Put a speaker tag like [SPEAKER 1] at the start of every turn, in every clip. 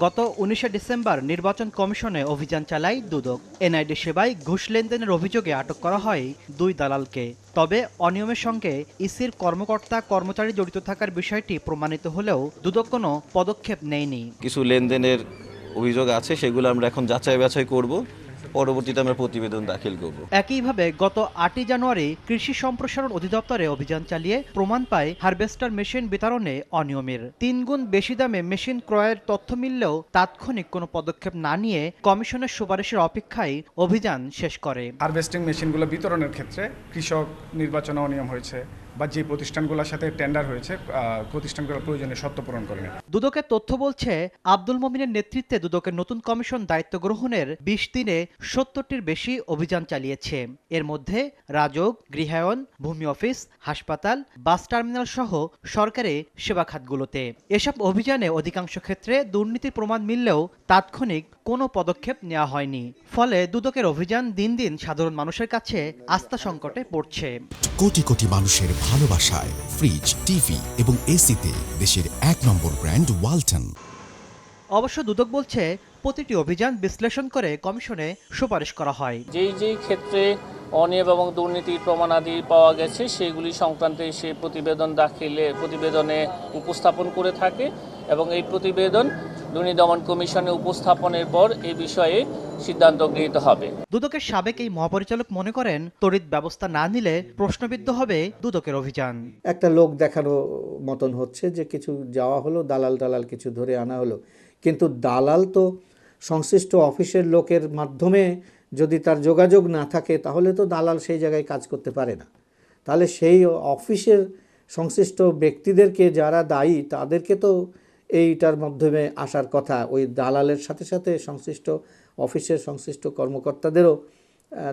[SPEAKER 1] গত ১৯ ডিসেম্বর নির্বাচন কমিশনে অভিযান চালায় দুদক। এনআইডি সেবায় ঘুষ লেনদেনের অভিযোগে আটক করা হয় ২ দালালকে। তবে অনিয়মের সঙ্গে ইসির কর্মকর্তা কর্মচারী জড়িত থাকার বিষয়টি প্রমাণিত হলেও দুদক কোনো পদক্ষেপ নেয়নি।
[SPEAKER 2] কিছু লেনদেনের অভিযোগ আছে, সেগুলো আমরা এখন যাচাই বাছাই করব, পরবর্তীতে আমরা প্রতিবেদন দাখিল করব।
[SPEAKER 1] একইভাবে গত ৮ জানুয়ারি কৃষি সম্প্রসারণ অধিদপ্তরে অভিযান চালিয়ে প্রমাণ পায় হারভেস্টার মেশিন বিতরণে অনিয়মের। ৩ গুণ বেশি দামে মেশিন ক্রয়ের তথ্য মিললেও তাৎক্ষণিক কোনো পদক্ষেপ না নিয়ে কমিশনের সুপারিশের অপেক্ষায় অভিযান শেষ করে।
[SPEAKER 3] হারভেস্টিং মেশিনগুলো বিতরণের ক্ষেত্রে কৃষক নির্বাচনে অনিয়ম হয়েছে বা যে প্রতিষ্ঠানগুলোর সাথে টেন্ডার হয়েছে প্রতিষ্ঠানগুলোর প্রয়োজনীয় শর্ত পূরণ করেনি।
[SPEAKER 1] দুদকের তথ্য বলছে, আব্দুল মমিনের নেতৃত্বে দুদকের নতুন কমিশন দায়িত্ব গ্রহণের ২০ দিনে ৭০টির বেশি অভিযান চালিয়েছে। এর মধ্যে রাজউক, গৃহায়ন, ভূমি অফিস, হাসপাতাল, বাস টার্মিনাল সহ সরকারি সেবা খাতগুলোতে। এসব অভিযানে অধিকাংশ ক্ষেত্রে দুর্নীতির প্রমাণ মিললেও তাৎক্ষণিক কোনো পদক্ষেপ নেওয়া হয়নি। ফলে দুদকের অভিযান দিন দিন সাধারণ মানুষের কাছে আস্থা সংকটে পড়ছে।
[SPEAKER 4] কোটি কোটি মানুষের ভালোবাসায় ফ্রিজ, টিভি এবং এসিতে দেশের ১ নম্বর ব্র্যান্ড ওয়ালটন।
[SPEAKER 1] অবশ্য দুদক বলছে, প্রতিটি অভিযান বিশ্লেষণ করে কমিশনে সুপারিশ করা হয়।
[SPEAKER 5] যেই ক্ষেত্রে অনিয়ম এবং দুর্নীতির প্রমাণাদি পাওয়া গেছে সেগুলি সংক্রান্তে সে প্রতিবেদনে উপস্থাপন করে থাকে এবং এই প্রতিবেদন দুর্নীতি দমন কমিশনে উপস্থাপনের পর এই বিষয়ে সিদ্ধান্ত গৃহীত হবে।
[SPEAKER 1] দুদকের সাবেক এই মহাপরিচালক মনে করেন, তড়িৎ ব্যবস্থা না নিলে প্রশ্নবিদ্ধ হবে দুদকের অভিযান।
[SPEAKER 6] একটা লোক দেখানো মতন হচ্ছে যে কিছু যাওয়া হলো, দালাল কিছু ধরে আনা হলো, কিন্তু দালাল তো সংশ্লিষ্ট অফিসের লোকের মাধ্যমে যদি তার যোগাযোগ না থাকে তাহলে তো দালাল সেই জায়গায় কাজ করতে পারে না। তাহলে সেই অফিসের সংশ্লিষ্ট ব্যক্তিদেরকে যারা দায়ী তাদেরকে তো এইটার মাধ্যমে আসার কথা, ওই দালালের সাথে সাথে সংশ্লিষ্ট অফিসের সংশ্লিষ্ট কর্মকর্তাদেরও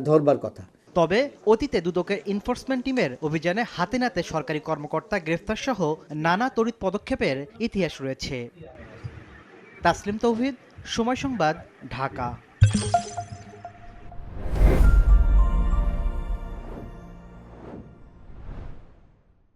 [SPEAKER 6] ধরবার কথা।
[SPEAKER 1] তবে অতীতে দুদকের এনফোর্সমেন্ট টিমের অভিযানে হাতে নাতে সরকারি কর্মকর্তা গ্রেফতার সহ নানা তড়িৎ পদক্ষেপের ইতিহাস রয়েছে। তাসলিম তৌহিদ, সময় সংবাদ, ঢাকা।